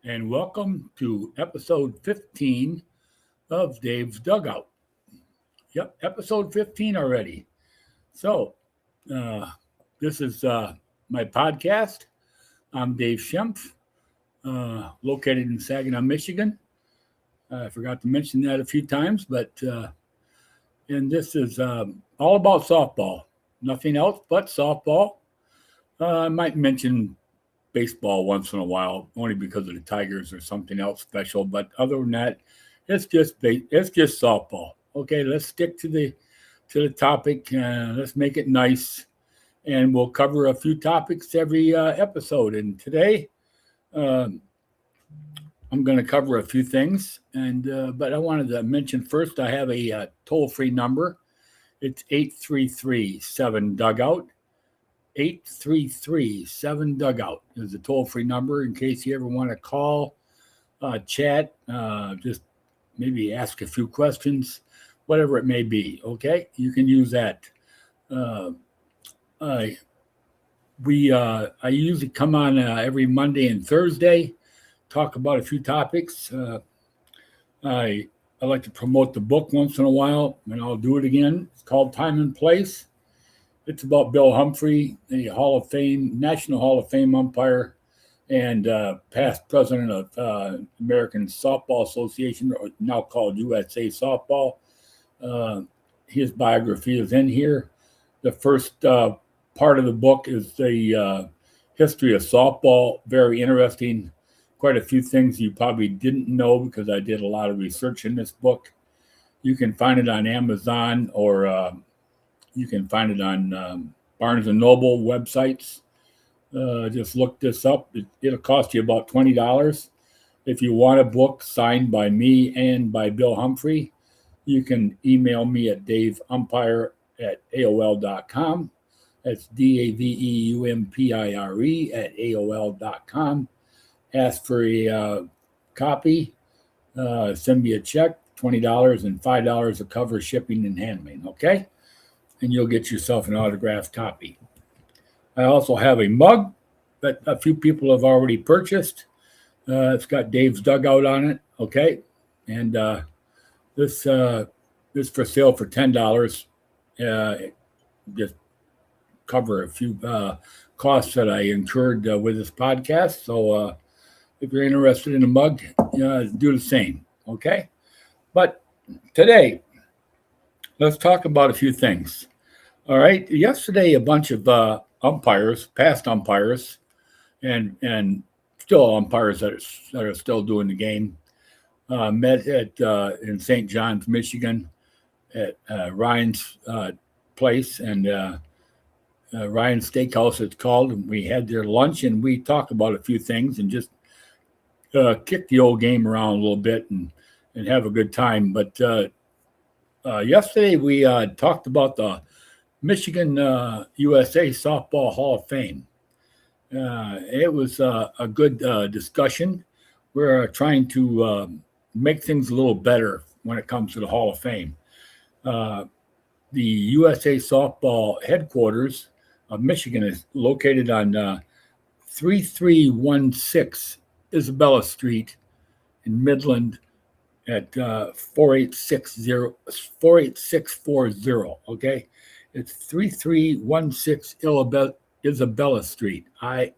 and welcome to episode 15 of Dave's Dugout. Yep, episode 15 already. So, uh, this is my podcast. I'm Dave Schempf, located in Saginaw, Michigan. I forgot to mention that a few times, but and this is all about softball. Nothing else but softball. I might mention baseball once in a while, only because of the Tigers or something else special. But other than that, it's just softball. Okay, let's stick to the topic. Let's make it nice, and we'll cover a few topics every episode. And today, I'm going to cover a few things. And but I wanted to mention first, I have a toll-free number. It's 833-7 Dugout. 833-7 Dugout is the toll-free number in case you ever want to call, chat, just maybe ask a few questions, whatever it may be. Okay, you can use that. I usually come on every Monday and Thursday, talk about a few topics. I like to promote the book once in a while, and I'll do it again. It's called Time and Place. It's about Bill Humphrey, the National Hall of Fame umpire and past president of American Softball Association, or now called USA Softball. His biography is in here. The first part of the book is the history of softball. Very interesting. Quite a few things you probably didn't know because I did a lot of research in this book. You can find it on Amazon or you can find it on Barnes & Noble websites. Just look this up. It'll cost you about $20. If you want a book signed by me and by Bill Humphrey, you can email me at daveumpire@aol.com. That's DAVEUMPIRE@aol.com. Ask for a copy. Send me a check, $20 and $5 to cover shipping and handling, okay? And you'll get yourself an autographed copy. I also have a mug that a few people have already purchased. It's got Dave's Dugout on it, okay? And this for sale for $10. Just cover a few costs that I incurred with this podcast. So if you're interested in a mug, do the same, okay? But today, let's talk about a few things. All right. Yesterday, a bunch of umpires, past umpires, and still umpires that are still doing the game, met at in St. John's, Michigan, at Ryan's place and Ryan's Steakhouse. It's called. And we had their lunch and we talked about a few things and just kick the old game around a little bit and have a good time. But yesterday we talked about the Michigan USA Softball Hall of Fame. It was a good discussion. We're trying to make things a little better when it comes to the Hall of Fame. The USA Softball headquarters of Michigan is located on 3316 Isabella Street in Midland at 48640. Okay, it's 3316 Isabella Street, ISABELLA,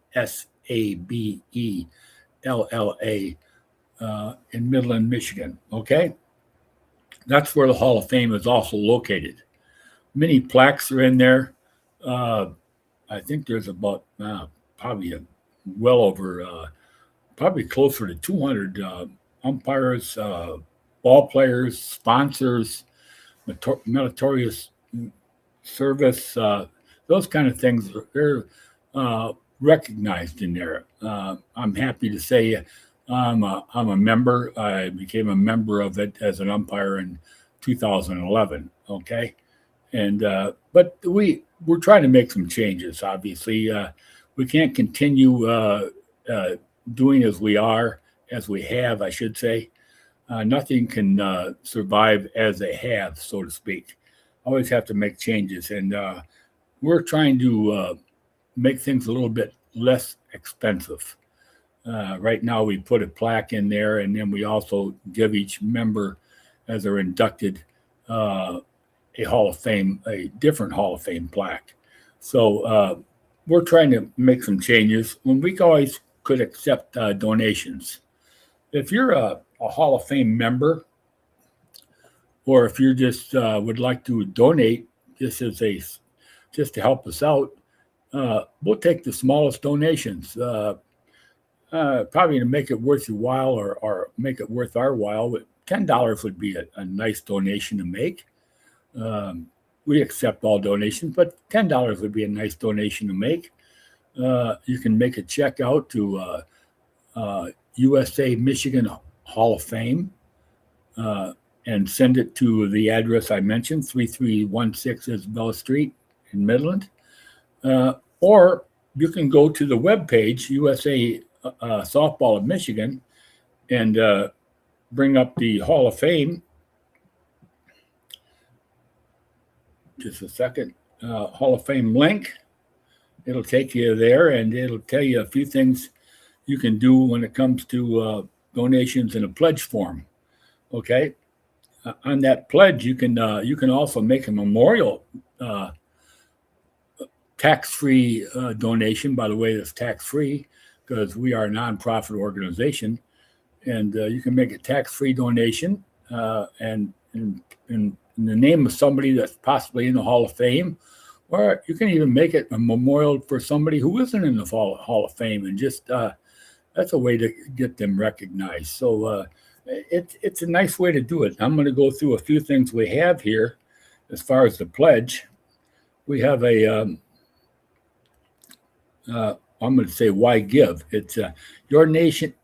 in Midland, Michigan. Okay, that's where the Hall of Fame is also located. Many plaques are in there. I think there's about probably well over, probably closer to 200 umpires, ball players, sponsors, meritorious service, those kind of things. They're recognized in there. I'm happy to say I'm a member. I became a member of it as an umpire in 2011. Okay, and but we're trying to make some changes. Obviously, we can't continue doing as we have, I should say. Nothing can survive as they have, so to speak. Always have to make changes, and we're trying to make things a little bit less expensive. Right now, we put a plaque in there, and then we also give each member, as they're inducted, a Hall of Fame, a different Hall of Fame plaque. So we're trying to make some changes. When we always could accept donations. If you're a Hall of Fame member, or if you just would like to donate just to help us out, we'll take the smallest donations. Probably to make it worth your while or make it worth our while. But $10 would be a nice donation to make. We accept all donations, but $10 would be a nice donation to make. You can make a check out to USA Michigan Hall of Fame and send it to the address I mentioned, 3316 Isabella Street in Midland. Or you can go to the webpage, USA Softball of Michigan, and bring up the Hall of Fame. Just a second. Hall of Fame link. It'll take you there, and it'll tell you a few things you can do when it comes to donations in a pledge form. Okay. On that pledge, you can also make a memorial tax-free donation. By the way, it's tax-free because we are a nonprofit organization, and you can make a tax-free donation and in the name of somebody that's possibly in the Hall of Fame, or you can even make it a memorial for somebody who isn't in the Hall of Fame, and just that's a way to get them recognized. So it's a nice way to do it. I'm going to go through a few things we have here as far as the pledge. We have a I'm going to say why give. It's your donation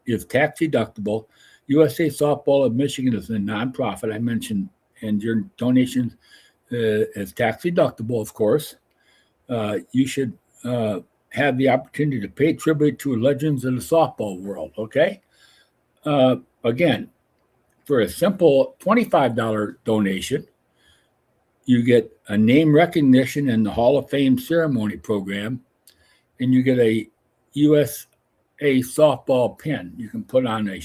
is tax deductible. USA Softball of Michigan is a nonprofit I mentioned, and your donation is tax deductible, of course. You should have the opportunity to pay tribute to legends in the softball world. Okay. Again, for a simple $25 donation, you get a name recognition in the Hall of Fame ceremony program, and you get a USA softball pin. You can put on a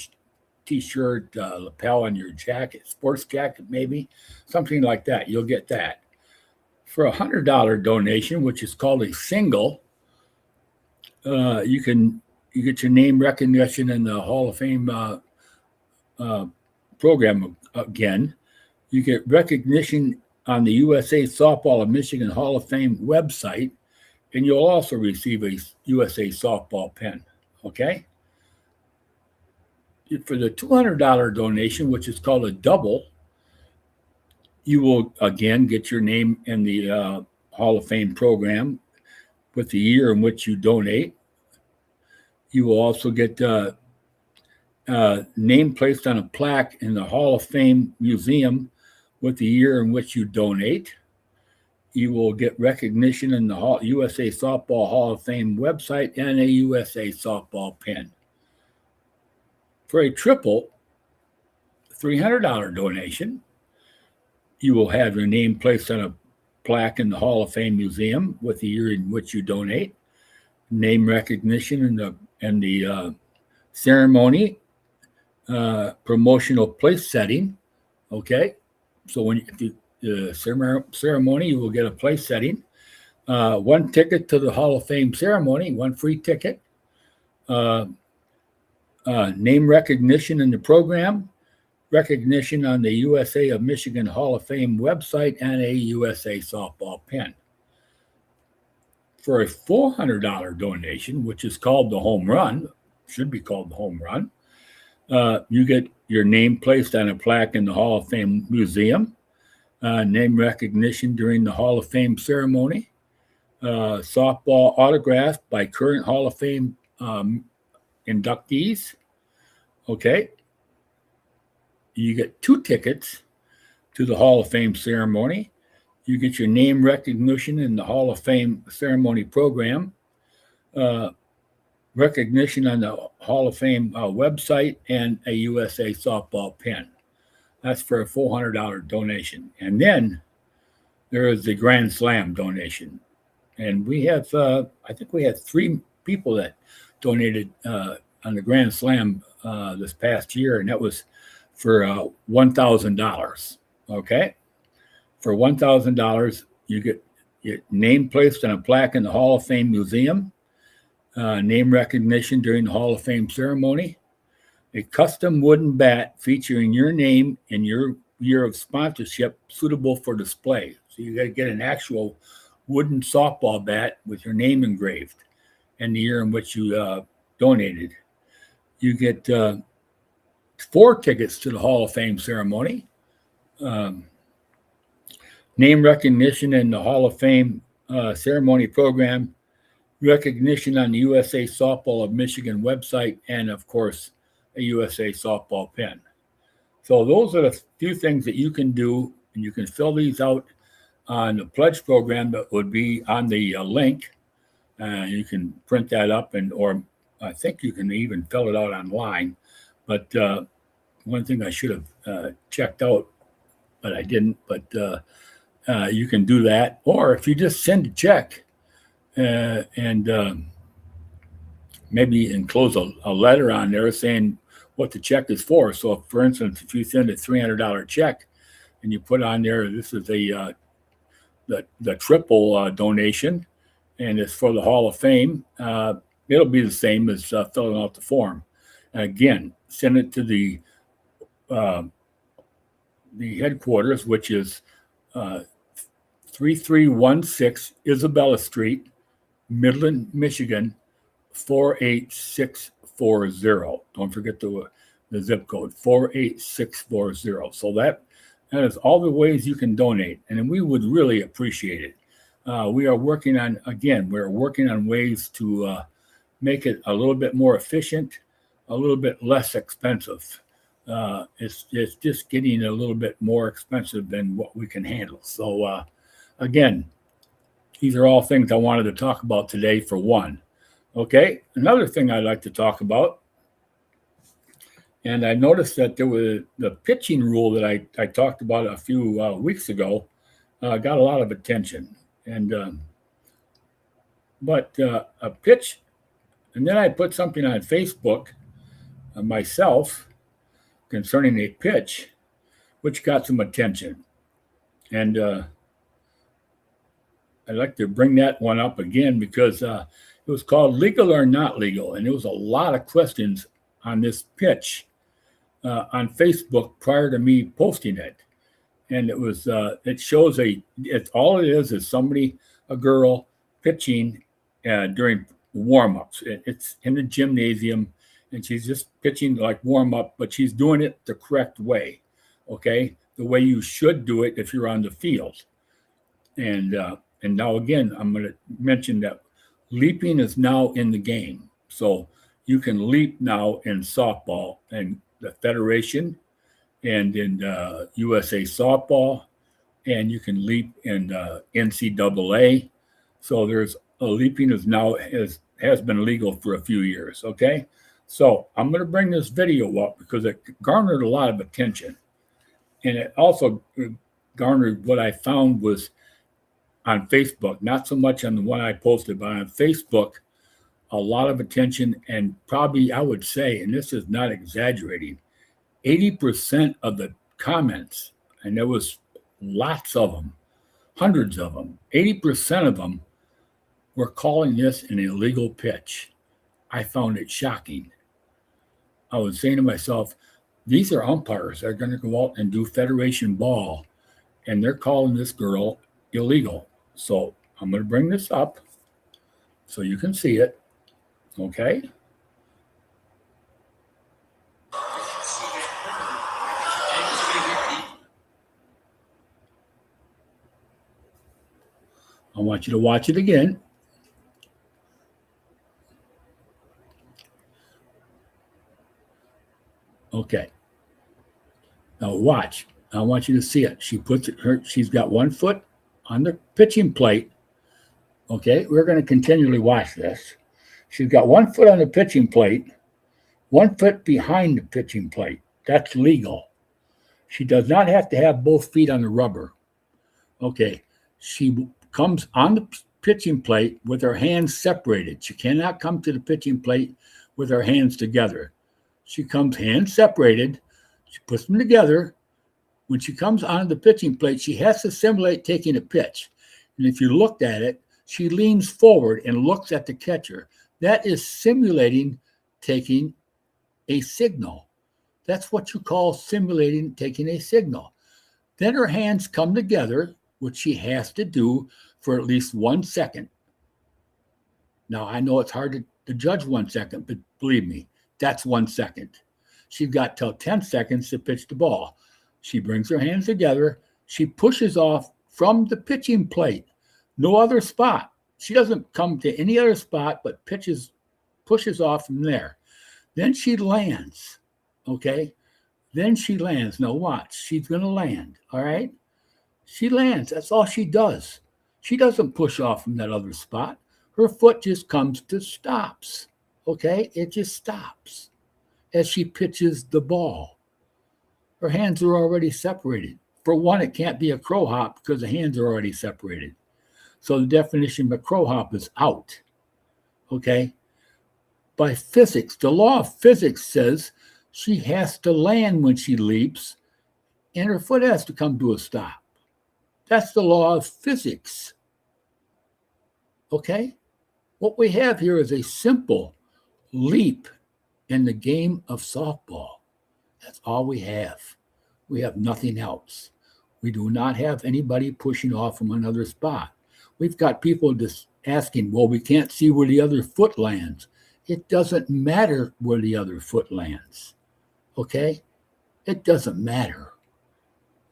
T-shirt, lapel on your jacket, sports jacket, maybe something like that. You'll get that. For a $100 donation, which is called a single, you get your name recognition in the Hall of Fame program again. You get recognition on the USA Softball of Michigan Hall of Fame website, and you'll also receive a USA Softball pin. Okay. For the $200 donation, which is called a double, you will again get your name in the Hall of Fame program with the year in which you donate. You will also get name placed on a plaque in the Hall of Fame Museum with the year in which you donate. You will get recognition in the USA Softball Hall of Fame website and a USA Softball pin. For a triple $300 donation, you will have your name placed on a plaque in the Hall of Fame Museum with the year in which you donate, name recognition in the ceremony, promotional place setting. Okay, so when you ceremony, you will get a place setting, one ticket to the Hall of Fame ceremony, one free ticket. Name recognition in the program, recognition on the USA of Michigan Hall of Fame website, and a USA softball pin. For a $400 donation, which is called the home run, should be called the home run, you get your name placed on a plaque in the Hall of Fame Museum, name recognition during the Hall of Fame ceremony, softball autographed by current Hall of Fame inductees. Okay. You get 2 tickets to the Hall of Fame ceremony. You get your name recognition in the Hall of Fame ceremony program, recognition on the Hall of Fame website, and a USA softball pin. That's for a $400 donation. And then there is the Grand Slam donation. And we have, I think we had 3 people that donated on the Grand Slam this past year, and that was for $1,000. Okay, for $1,000, you get your name placed on a plaque in the Hall of Fame Museum, name recognition during the Hall of Fame ceremony, a custom wooden bat featuring your name and your year of sponsorship suitable for display. So you got to get an actual wooden softball bat with your name engraved and the year in which you donated. You get 4 tickets to the Hall of Fame ceremony, name recognition in the Hall of Fame ceremony program, recognition on the USA Softball of Michigan website, and of course, a USA softball pin. So those are the few things that you can do, and you can fill these out on the pledge program that would be on the link. You can print that up, or I think you can even fill it out online. But one thing I should have checked out, but I didn't. But you can do that, or if you just send a check and maybe enclose a letter on there saying what the check is for. So, for instance, if you send a $300 check and you put on there, this is the triple donation, and it's for the Hall of Fame, it'll be the same as filling out the form. And again, send it to the headquarters, which is 3316 Isabella Street, Midland, Michigan, 48640. Don't forget the zip code, 48640. So that is all the ways you can donate, and we would really appreciate it. We are working on, we're working on ways to make it a little bit more efficient, a little bit less expensive. It's just getting a little bit more expensive than what we can handle. So again, these are all things I wanted to talk about today for one. Okay, another thing I'd like to talk about, and I noticed that there was the pitching rule that I talked about a few weeks ago, got a lot of attention. And but a pitch, and then I put something on Facebook myself concerning a pitch, which got some attention. And I'd like to bring that one up again because it was called Legal or Not Legal. And there was a lot of questions on this pitch on Facebook prior to me posting it. And it was, it shows all it is somebody, a girl pitching during warm-ups. It's in the gymnasium, and she's just pitching like warm-up, but she's doing it the correct way, okay? The way you should do it if you're on the field. And now again, I'm going to mention that leaping is now in the game. So you can leap now in softball and the Federation and in USA softball, and you can leap in NCAA. So there's leaping is now has been legal for a few years. Okay, so I'm going to bring this video up because it garnered a lot of attention, and it also garnered what I found was on Facebook, not so much on the one I posted, but on Facebook, a lot of attention, and probably I would say, and this is not exaggerating, 80% of the comments, and there was lots of them, hundreds of them, 80% of them were calling this an illegal pitch. I found it shocking. I was saying to myself, these are umpires that are going to go out and do Federation ball, and they're calling this girl illegal. So I'm going to bring this up so you can see it, okay? I want you to watch it again. Okay. Now watch. I want you to see it. She puts it. She's got one foot on the pitching plate. Okay, we're going to continually watch this. She's got one foot on the pitching plate, 1 foot behind the pitching plate. That's legal. She does not have to have both feet on the rubber. Okay, she comes on the pitching plate with her hands separated. She cannot come to the pitching plate with her hands together. She comes hands separated. She puts them together. When she comes onto the pitching plate, she has to simulate taking a pitch. And if you looked at it, she leans forward and looks at the catcher. That is simulating taking a signal. That's what you call simulating taking a signal. Then her hands come together, which she has to do for at least 1 second. Now, I know it's hard to judge 1 second, but believe me, that's 1 second. She's got till 10 seconds to pitch the ball. She brings her hands together. She pushes off from the pitching plate. No other spot. She doesn't come to any other spot, but pushes off from there. Then she lands, okay? Then she lands. Now watch. She's going to land, all right? She lands. That's all she does. She doesn't push off from that other spot. Her foot just comes to stops, okay? It just stops as she pitches the ball. Her hands are already separated. For one, it can't be a crow hop because the hands are already separated. So the definition of a crow hop is out, okay? By physics, the law of physics says she has to land when she leaps and her foot has to come to a stop. That's the law of physics, okay? What we have here is a simple leap in the game of softball. That's all we have. We have nothing else. We do not have anybody pushing off from another spot. We've got people just asking, well, we can't see where the other foot lands. It doesn't matter where the other foot lands, okay? It doesn't matter.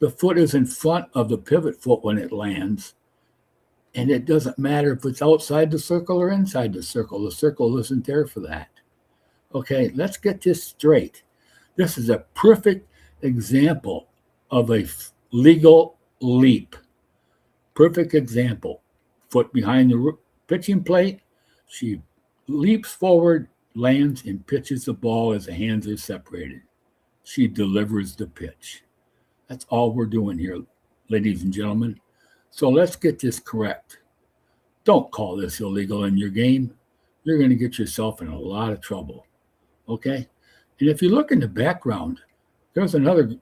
The foot is in front of the pivot foot when it lands, and it doesn't matter if it's outside the circle or inside the circle. The circle isn't there for that. Okay, let's get this straight. This is a perfect example of a legal leap. Perfect example. Foot behind the pitching plate. She leaps forward, lands, and pitches the ball as the hands are separated. She delivers the pitch. That's all we're doing here, ladies and gentlemen. So let's get this correct. Don't call this illegal in your game. You're going to get yourself in a lot of trouble. Okay? And if you look in the background, there's another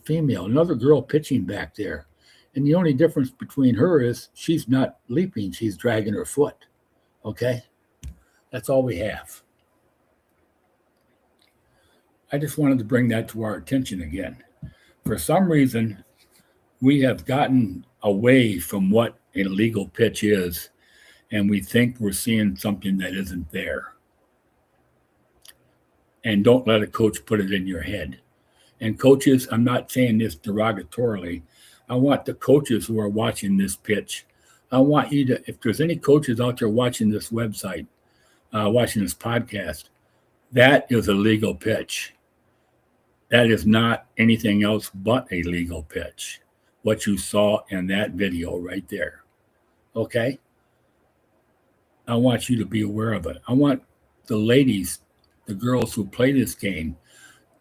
female, another girl pitching back there. And the only difference between her is she's not leaping, she's dragging her foot. Okay? That's all we have. I just wanted to bring that to our attention again. For some reason, we have gotten away from what a legal pitch is, and we think we're seeing something that isn't there. And don't let a coach put it in your head. And coaches, I'm not saying this derogatorily. I want the coaches who are watching this pitch, I want you to, if there's any coaches out there watching this website, watching this podcast, that is a legal pitch. That is not anything else but a legal pitch. What you saw in that video right there. Okay? I want you to be aware of it. I want the ladies, the girls who play this game,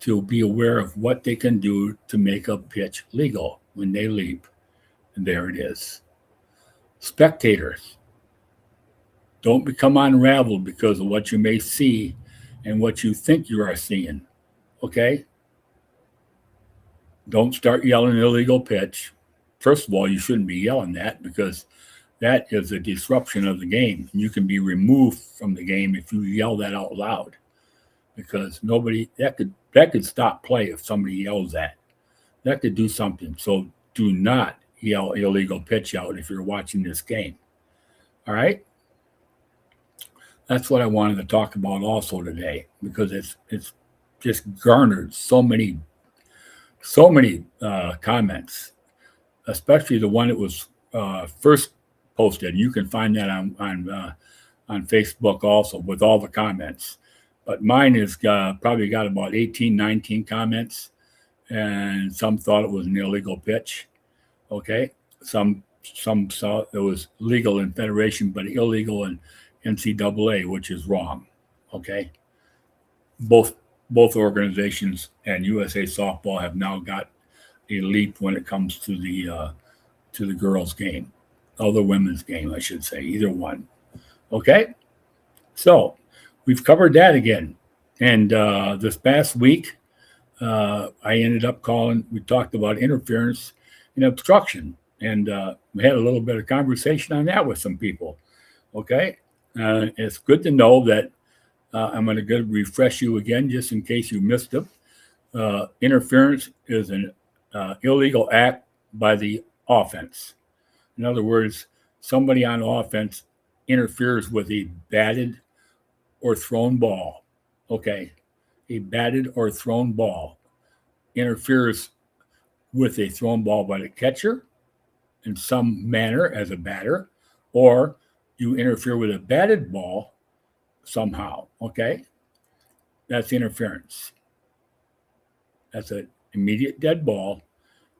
to be aware of what they can do to make a pitch legal when they leap. And there it is. Spectators, don't become unraveled because of what you may see and what you think you are seeing. Okay? Don't start yelling illegal pitch. First of all, you shouldn't be yelling that because that is a disruption of the game. You can be removed from the game if you yell that out loud, because that could stop play if somebody yells that. That could do something. So do not yell illegal pitch out if you're watching this game. All right? That's what I wanted to talk about also today, because it's just garnered so many comments, especially the one that was first posted. You can find that on Facebook also with all the comments. But mine is probably got about 18, 19 comments, and some thought it was an illegal pitch. Okay, some saw it was legal in Federation, but illegal in NCAA, which is wrong. Okay, both organizations and USA Softball have now got a leap when it comes to the girls' game. of the women's game, I should say, either one. Okay? So we've covered that again. And this past week, I ended up we talked about interference and obstruction. And we had a little bit of conversation on that with some people. Okay? It's good to know that I'm going to refresh you again just in case you missed it. Interference is an illegal act by the offense. In other words, somebody on offense interferes with a batted or thrown ball. Okay, a batted or thrown ball interferes with a thrown ball by the catcher in some manner as a batter, or you interfere with a batted ball somehow. Okay, that's interference. That's an immediate dead ball,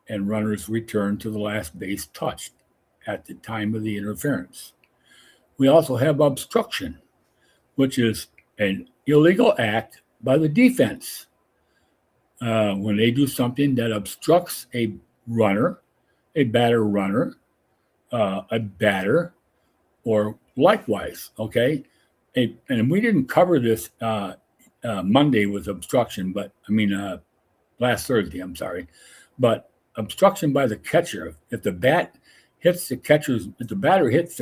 and runners return to the last base touched at the time of the interference. We also have obstruction, which is an illegal act by the defense. When they do something that obstructs a runner, a batter runner, a batter, or likewise, okay? And we didn't cover this Monday with obstruction, but last Thursday, I'm sorry. But obstruction by the catcher, if the batter hits the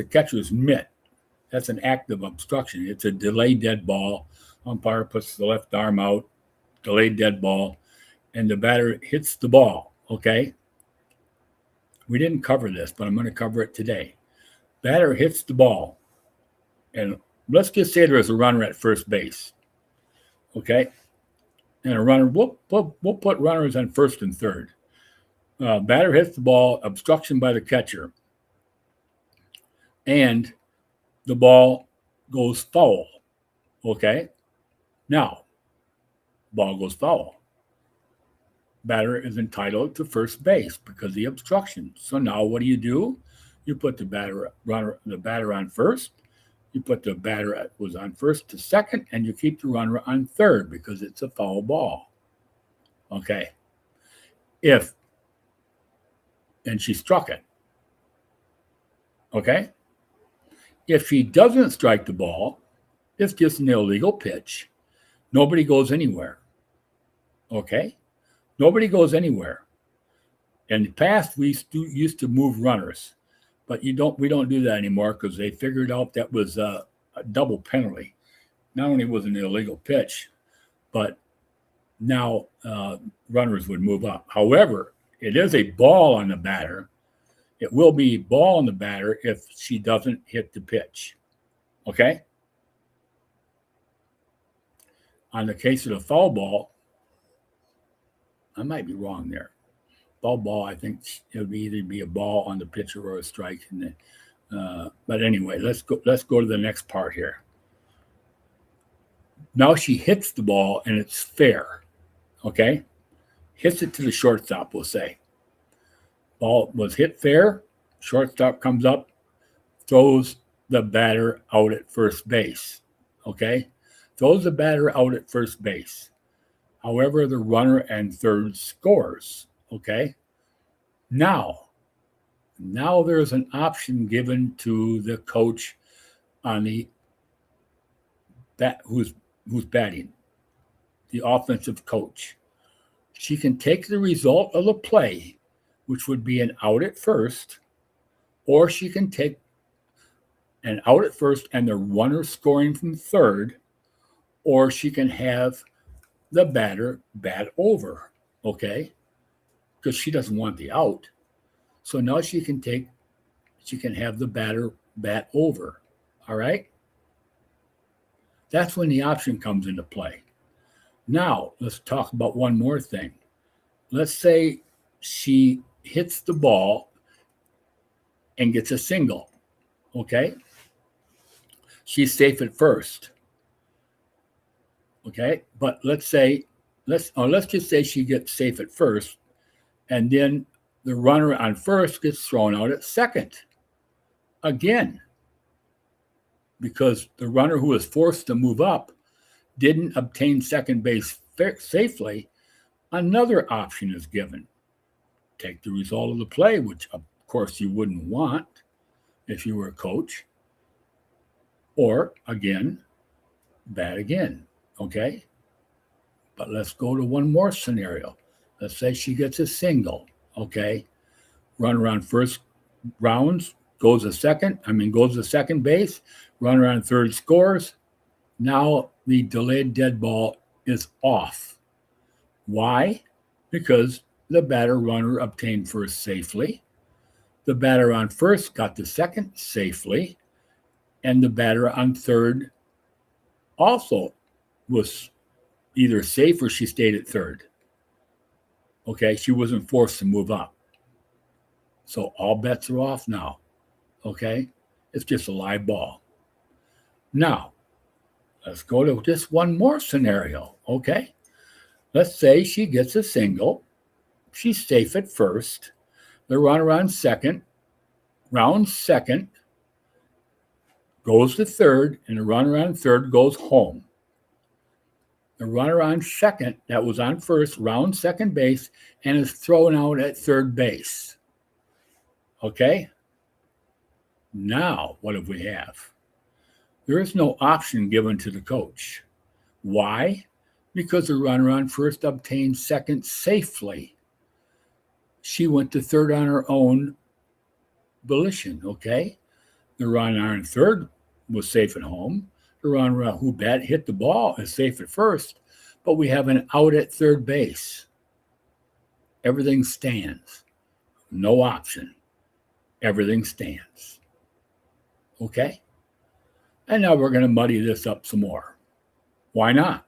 catcher's mitt, that's an act of obstruction. It's a delayed dead ball. Umpire puts the left arm out, delayed dead ball, and the batter hits the ball, okay? We didn't cover this, but I'm going to cover it today. Batter hits the ball, and let's just say there's a runner at first base, okay? And a runner, we'll put runners on first and third. Batter hits the ball, obstruction by the catcher, and the ball goes foul, okay? Now, ball goes foul. Batter is entitled to first base because of the obstruction. So now what do? You put the batter on first. You put the batter that was on first to second, and you keep the runner on third because it's a foul ball. Okay. And she struck it. Okay. If she doesn't strike the ball, it's just an illegal pitch. Nobody goes anywhere. Okay? Nobody goes anywhere. In the past, we used to move runners, but we don't do that anymore because they figured out that was a double penalty. Not only was it an illegal pitch, but now runners would move up. However, it is a ball on the batter. It will be a ball on the batter if she doesn't hit the pitch. Okay? On the case of the foul ball, I might be wrong there. Foul ball, I think it would either be a ball on the pitcher or a strike. But anyway, let's go to the next part here. Now she hits the ball and it's fair. Okay? Hits it to the shortstop, we'll say. Ball was hit fair. Shortstop comes up, throws the batter out at first base. Okay? Throws the batter out at first base. However, the runner and third scores. Okay? Now there's an option given to the coach on the who's batting, the offensive coach. She can take the result of the play, which would be an out at first, or she can take an out at first and the runner scoring from third, or she can have the batter bat over, okay? Because she doesn't want the out. So now she can have the batter bat over, all right? That's when the option comes into play. Now, let's talk about one more thing. Let's say she hits the ball and gets a single, okay? She's safe at first, okay? But let's just say she gets safe at first, and then the runner on first gets thrown out at second again, because the runner who was forced to move up didn't obtain second base safely. Another option is given. Take the result of the play, which of course you wouldn't want, if you were a coach, or again, bat again. Okay? But let's go to one more scenario. Let's say she gets a single. Okay? Runner on first rounds goes to second base, runner on third scores. Now the delayed dead ball is off. Why? Because the batter runner obtained first safely. The batter on first got to second safely. And the batter on third also was either safe or she stayed at third. Okay, she wasn't forced to move up. So all bets are off now. Okay, it's just a live ball. Now, let's go to just one more scenario. Okay, let's say she gets a single. She's safe at first. The runner on second, round second, goes to third, and the runner on third goes home. The runner on second, that was on first, round second base, and is thrown out at third base. Okay? Now, what do we have? There is no option given to the coach. Why? Because the runner on first obtained second safely. She went to third on her own volition, okay? The runner on third was safe at home. The runner who hit the ball is safe at first, but we have an out at third base. Everything stands. No option. Everything stands. Okay? And now we're going to muddy this up some more. Why not?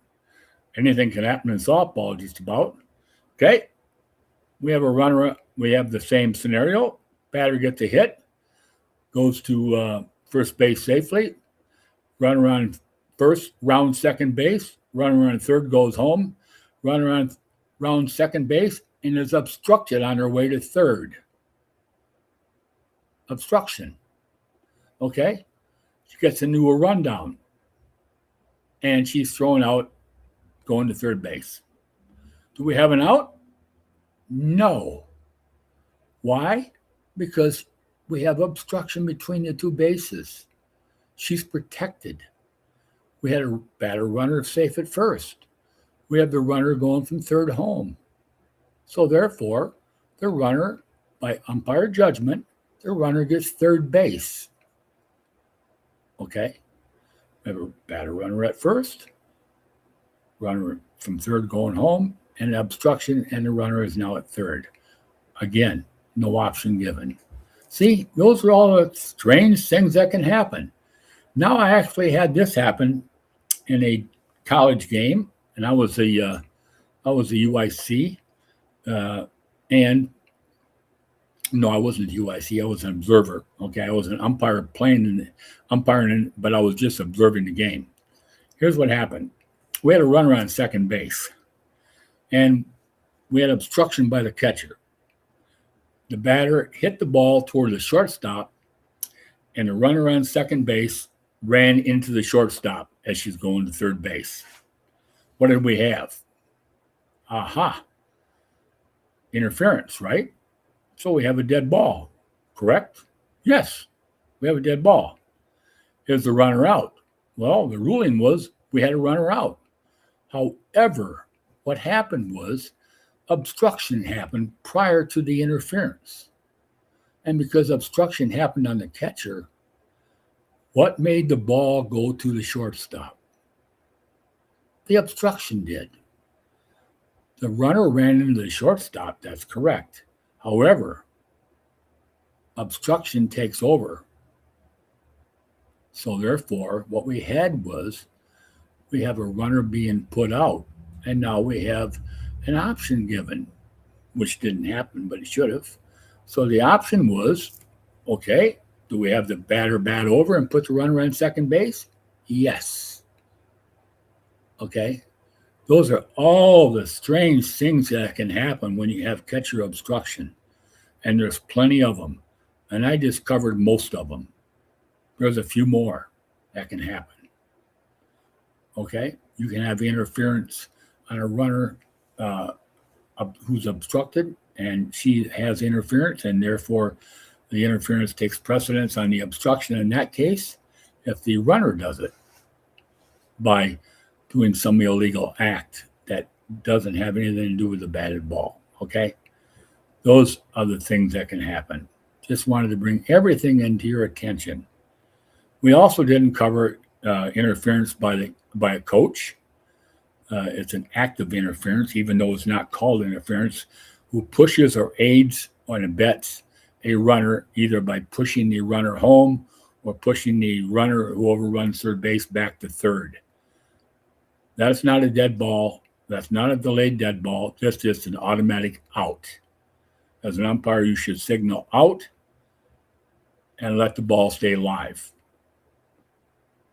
Anything can happen in softball, just about. Okay? We have a runner. We have the same scenario. Batter gets a hit, goes to first base safely. Runner on first, round second base. Runner on third goes home. Runner on round second base and is obstructed on her way to third. Obstruction. Okay? She gets into a rundown. And she's thrown out going to third base. Do we have an out? No. Why? Because we have obstruction between the two bases. She's protected. We had a batter runner safe at first. We have the runner going from third home. So therefore, the runner, by umpire judgment, the runner gets third base. Okay? We have a batter runner at first, runner from third going home, and an obstruction, and the runner is now at third. Again, no option given. See, those are all the strange things that can happen. Now I actually had this happen in a college game, and I was a UIC, and no, I wasn't a UIC. I was an observer. Okay, I was an umpire umpiring, but I was just observing the game. Here's what happened: we had a runner on second base, and we had obstruction by the catcher. The batter hit the ball toward the shortstop, and the runner on second base ran into the shortstop as she's going to third base. What did we have? Aha. Interference, right? So we have a dead ball, correct? Yes, we have a dead ball. Is the runner out? Well, the ruling was we had a runner out. However, what happened was obstruction happened prior to the interference. And because obstruction happened on the catcher, what made the ball go to the shortstop? The obstruction did. The runner ran into the shortstop, that's correct. However, obstruction takes over. So therefore, what we had was we have a runner being put out, and now we have an option given, which didn't happen, but it should have. So the option was, okay, do we have the batter bat over and put the runner on second base? Yes. Okay. Those are all the strange things that can happen when you have catcher obstruction. And there's plenty of them. And I just covered most of them. There's a few more that can happen. Okay? You can have interference on a runner who's obstructed, and she has interference, and therefore the interference takes precedence on the obstruction in that case if the runner does it by doing some illegal act that doesn't have anything to do with the batted ball. Okay? Those are the things that can happen. Just wanted to bring everything into your attention. We also didn't cover interference by a coach. It's an active interference, even though it's not called interference, who pushes or aids or abets a runner either by pushing the runner home or pushing the runner who overruns third base back to third. That's not a dead ball. That's not a delayed dead ball. That's just an automatic out. As an umpire, you should signal out and let the ball stay live.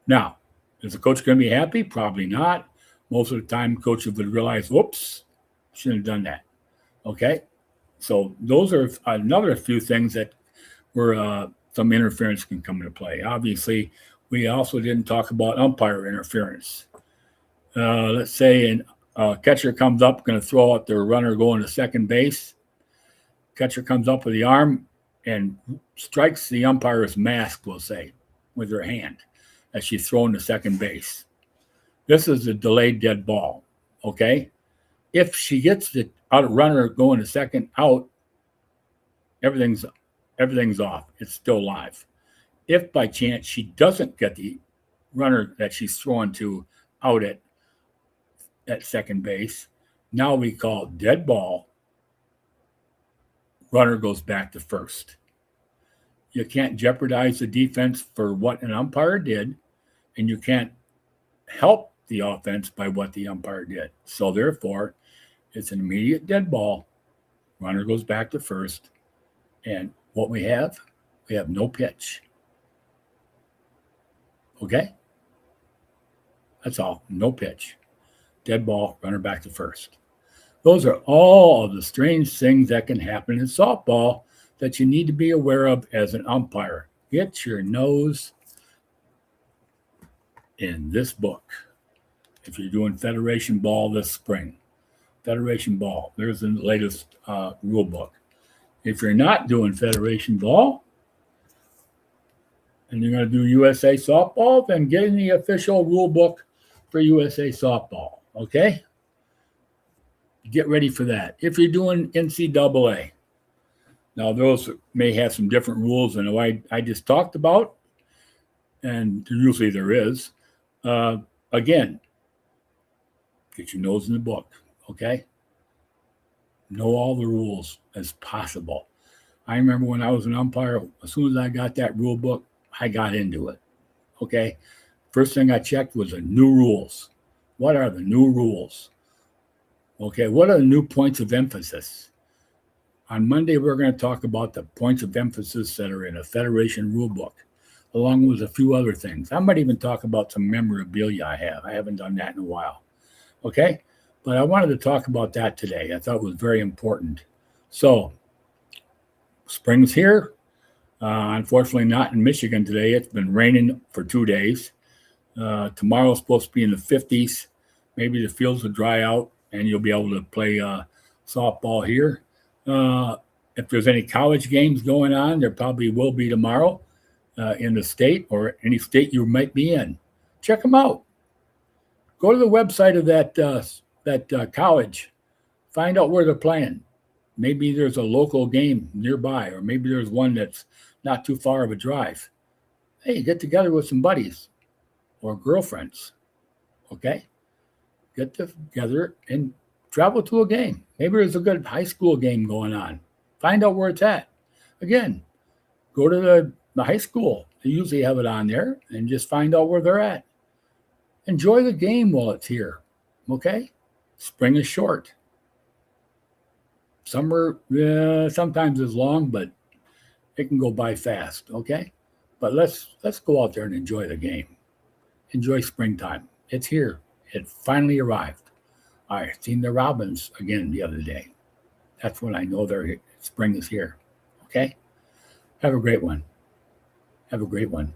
Now, is the coach going to be happy? Probably not. Most of the time, coaches would realize, whoops, shouldn't have done that. Okay? So those are another few things that where some interference can come into play. Obviously, we also didn't talk about umpire interference. Let's say a catcher comes up, going to throw out their runner going to second base. Catcher comes up with the arm and strikes the umpire's mask, we'll say, with her hand as she's thrown to second base. This is a delayed dead ball, okay? If she gets the runner going to second out, everything's off. It's still live. If by chance she doesn't get the runner that she's throwing to out at second base, now we call dead ball. Runner goes back to first. You can't jeopardize the defense for what an umpire did, and you can't help the offense by what the umpire did. So therefore, it's an immediate dead ball. Runner goes back to first. And what we have no pitch. Okay? That's all. No pitch. Dead ball, runner back to first. Those are all of the strange things that can happen in softball that you need to be aware of as an umpire. Get your nose in this book. If you're doing Federation ball this spring, Federation ball, there's the latest rule book. If you're not doing Federation ball and you're going to do USA softball, then get in the official rule book for USA softball. Okay? Get ready for that. If you're doing NCAA, now those may have some different rules than what I just talked about, and usually there is. Again, get your nose in the book, okay? Know all the rules as possible. I remember when I was an umpire, as soon as I got that rule book, I got into it, okay? First thing I checked was the new rules. What are the new rules? Okay, what are the new points of emphasis? On Monday, we're going to talk about the points of emphasis that are in a Federation rule book, along with a few other things. I might even talk about some memorabilia I have. I haven't done that in a while. Okay? But I wanted to talk about that today. I thought it was very important. So, spring's here. Unfortunately, not in Michigan today. It's been raining for 2 days. Tomorrow's supposed to be in the 50s. Maybe the fields will dry out and you'll be able to play softball here. If there's any college games going on, there probably will be tomorrow in the state or any state you might be in. Check them out. Go to the website of that college. Find out where they're playing. Maybe there's a local game nearby, or maybe there's one that's not too far of a drive. Hey, get together with some buddies or girlfriends. Okay? Get together and travel to a game. Maybe there's a good high school game going on. Find out where it's at. Again, go to the high school. They usually have it on there, and just find out where they're at. Enjoy the game while it's here. Okay? Spring is short. Summer sometimes is long, but it can go by fast. Okay? But let's go out there and enjoy the game. Enjoy springtime. It's here. It finally arrived. I seen the robins again the other day. That's when I know spring is here. Okay? Have a great one. Have a great one.